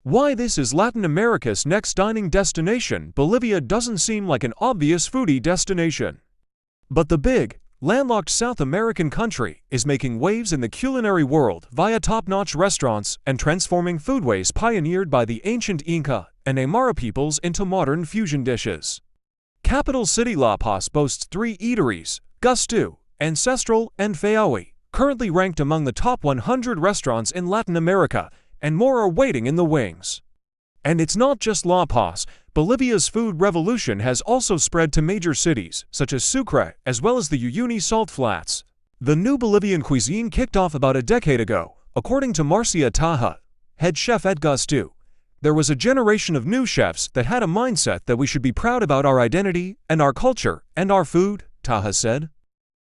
Why this is Latin America's next dining destination, Bolivia doesn't seem like an obvious foodie destination. But the big, landlocked South American country is making waves in the culinary world via top-notch restaurants and transforming foodways pioneered by the ancient Inca and Aymara peoples into modern fusion dishes. Capital city La Paz boasts 3 eateries, Gustu, Ancestral and Phayawi, currently ranked among the top 100 restaurants in Latin America, and more are waiting in the wings. And it's not just La Paz. Bolivia's food revolution has also spread to major cities, such as Sucre, as well as the Uyuni Salt Flats. The new Bolivian cuisine kicked off about a decade ago, according to Marsia Taha, head chef at Gustu. There was a generation of new chefs that had a mindset that we should be proud about our identity and our culture and our food, Taha said.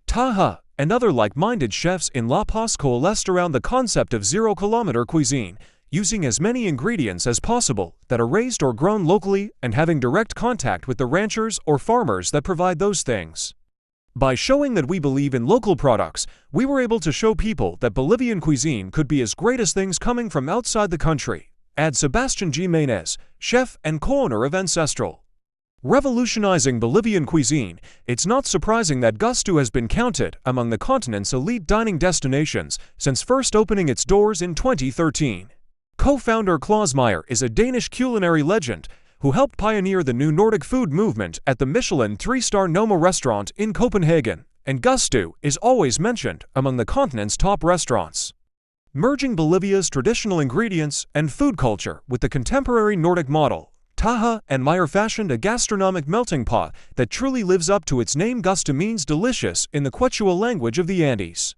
Taha and other like-minded chefs in La Paz coalesced around the concept of zero-kilometer cuisine, using as many ingredients as possible that are raised or grown locally and having direct contact with the ranchers or farmers that provide those things. By showing that we believe in local products, we were able to show people that Bolivian cuisine could be as great as things coming from outside the country, adds Sebastian Jimenez, chef and co-owner of Ancestral. Revolutionizing Bolivian cuisine, it's not surprising that Gustu has been counted among the continent's elite dining destinations since first opening its doors in 2013. Co-founder Claus Meyer is a Danish culinary legend who helped pioneer the new Nordic food movement at the Michelin 3-star Noma restaurant in Copenhagen, and Gustu is always mentioned among the continent's top restaurants. Merging Bolivia's traditional ingredients and food culture with the contemporary Nordic model, Taha and Meyer fashioned a gastronomic melting pot that truly lives up to its name. Gustu means delicious in the Quechua language of the Andes.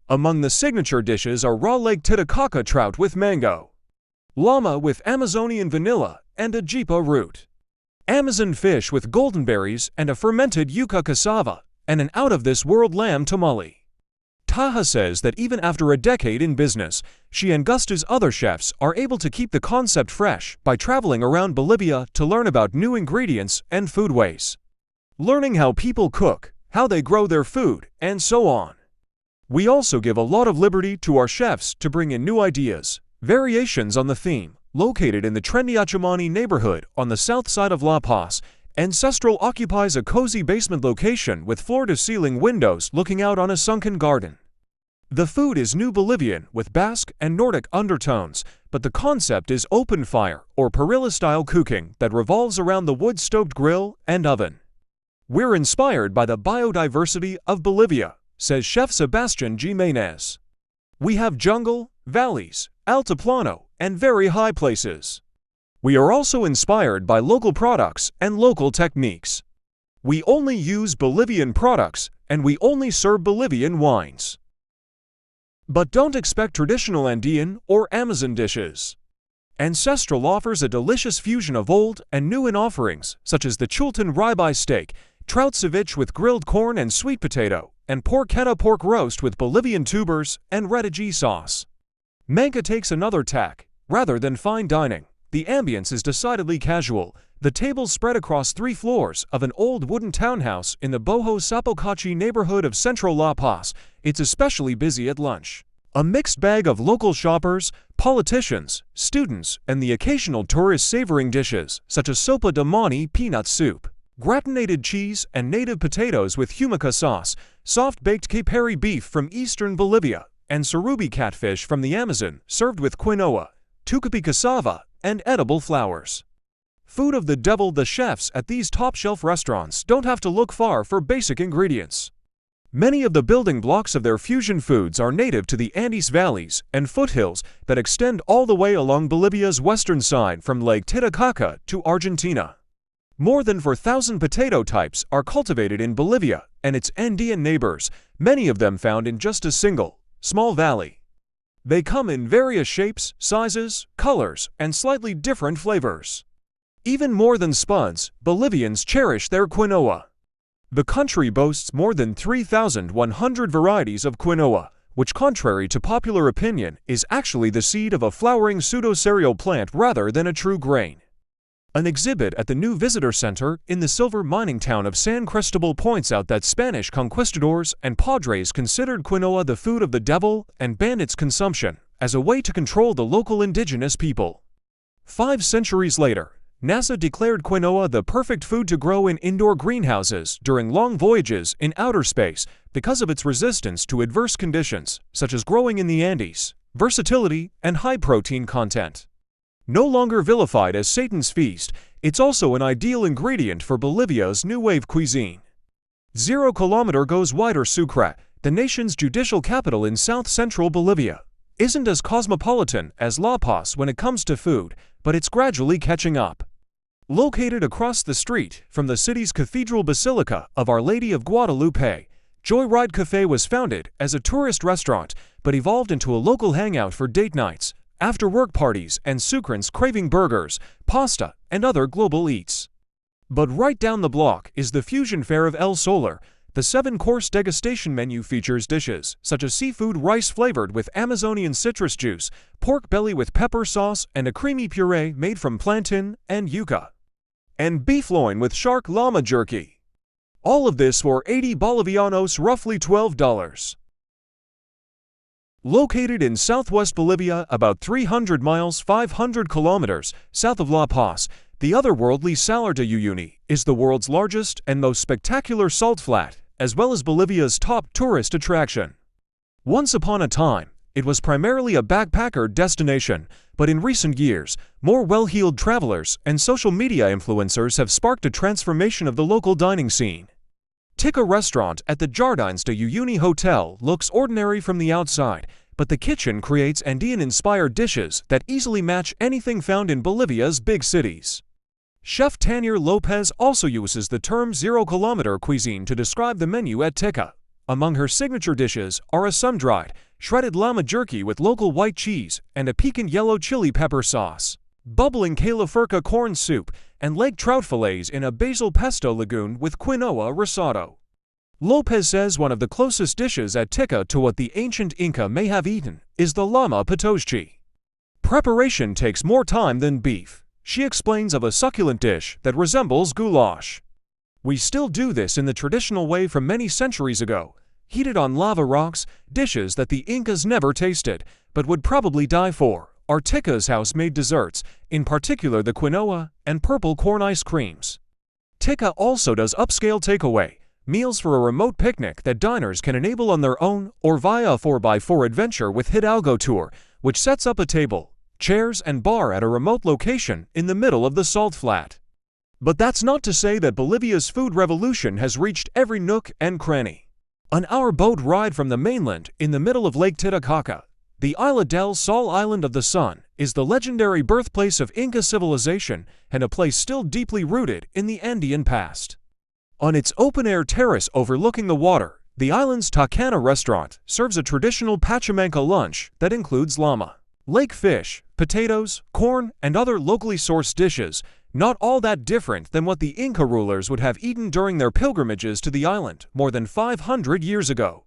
Among the signature dishes are raw leg titicaca trout with mango, llama with Amazonian vanilla and ajipa root, Amazon fish with goldenberries and a fermented yuca cassava, and an out-of-this-world lamb tamale. Taha says that even after a decade in business, she and Gustu's other chefs are able to keep the concept fresh by traveling around Bolivia to learn about new ingredients and foodways, learning how people cook, how they grow their food, and so on. We also give a lot of liberty to our chefs to bring in new ideas, variations on the theme. Located in the trendy Achumani neighborhood on the south side of La Paz, Ancestral occupies a cozy basement location with floor-to-ceiling windows looking out on a sunken garden. The food is new Bolivian with Basque and Nordic undertones, but the concept is open fire or parrilla-style cooking that revolves around the wood-stoked grill and oven. We're inspired by the biodiversity of Bolivia, says Chef Sebastian Jimenez. We have jungle, valleys, altiplano, and very high places. We are also inspired by local products and local techniques. We only use Bolivian products, and we only serve Bolivian wines. But don't expect traditional Andean or Amazon dishes. Ancestral offers a delicious fusion of old and new in offerings, such as the chultan ribeye steak, trout ceviche with grilled corn and sweet potato, and porchetta pork roast with Bolivian tubers and reddish sauce. Manca takes another tack. Rather than fine dining, the ambience is decidedly casual. The tables spread across 3 floors of an old wooden townhouse in the Boho Sapocachi neighborhood of central La Paz. It's especially busy at lunch. A mixed bag of local shoppers, politicians, students, and the occasional tourist savoring dishes, such as sopa de mani peanut soup, gratinated cheese and native potatoes with humica sauce, soft-baked capari beef from eastern Bolivia, and surubi catfish from the Amazon, served with quinoa, tucupi cassava, and edible flowers. Food of the devil. The chefs at these top-shelf restaurants don't have to look far for basic ingredients. Many of the building blocks of their fusion foods are native to the Andes valleys and foothills that extend all the way along Bolivia's western side from Lake Titicaca to Argentina. More than 4,000 potato types are cultivated in Bolivia and its Andean neighbors, many of them found in just a single, small valley. They come in various shapes, sizes, colors, and slightly different flavors. Even more than spuds, Bolivians cherish their quinoa. The country boasts more than 3,100 varieties of quinoa, which, contrary to popular opinion, is actually the seed of a flowering pseudo-cereal plant rather than a true grain. An exhibit at the new visitor center in the silver mining town of San Cristobal points out that Spanish conquistadors and padres considered quinoa the food of the devil and banned its consumption as a way to control the local indigenous people. 5 centuries later, NASA declared quinoa the perfect food to grow in indoor greenhouses during long voyages in outer space because of its resistance to adverse conditions, such as growing in the Andes, versatility, and high protein content. No longer vilified as Satan's feast, it's also an ideal ingredient for Bolivia's new wave cuisine. 0 kilometer goes wider. Sucre, the nation's judicial capital in south-central Bolivia, isn't as cosmopolitan as La Paz when it comes to food, but it's gradually catching up. Located across the street from the city's Cathedral Basilica of Our Lady of Guadalupe, Joyride Cafe was founded as a tourist restaurant but evolved into a local hangout for date nights, after-work parties, and Sucrans craving burgers, pasta, and other global eats. But right down the block is the fusion fare of El Solar. The 7-course degustation menu features dishes such as seafood rice flavored with Amazonian citrus juice, pork belly with pepper sauce, and a creamy puree made from plantain and yuca, and beef loin with shark llama jerky. All of this for 80 Bolivianos, roughly $12. Located in southwest Bolivia, about 300 miles 500 kilometers south of La Paz, the otherworldly Salar de Uyuni is the world's largest and most spectacular salt flat, as well as Bolivia's top tourist attraction. Once upon a time, it was primarily a backpacker destination, but in recent years, more well-heeled travelers and social media influencers have sparked a transformation of the local dining scene. Tikka restaurant at the Jardins de Uyuni Hotel looks ordinary from the outside, but the kitchen creates Andean-inspired dishes that easily match anything found in Bolivia's big cities. Chef Tanier Lopez also uses the term 0 kilometer cuisine to describe the menu at Tikka. Among her signature dishes are a sun-dried, shredded llama jerky with local white cheese and a piquant yellow chili pepper sauce, bubbling calafurca corn soup, and lake trout fillets in a basil pesto lagoon with quinoa risotto. Lopez says one of the closest dishes at Tikka to what the ancient Inca may have eaten is the llama patoshchi. Preparation takes more time than beef. She explains of a succulent dish that resembles goulash. We still do this in the traditional way from many centuries ago, heated on lava rocks. Dishes that the Incas never tasted, but would probably die for, are Tikka's house-made desserts, in particular the quinoa and purple corn ice creams. Tikka also does upscale takeaway meals for a remote picnic that diners can enable on their own or via a 4x4 adventure with Hidalgo Tour, which sets up a table, chairs, and bar at a remote location in the middle of the salt flat. But that's not to say that Bolivia's food revolution has reached every nook and cranny. On our boat ride from the mainland in the middle of Lake Titicaca, the Isla del Sol Island of the Sun is the legendary birthplace of Inca civilization and a place still deeply rooted in the Andean past. On its open-air terrace overlooking the water, the island's Tacana restaurant serves a traditional Pachamanca lunch that includes llama, lake fish, potatoes, corn, and other locally sourced dishes, not all that different than what the Inca rulers would have eaten during their pilgrimages to the island more than 500 years ago.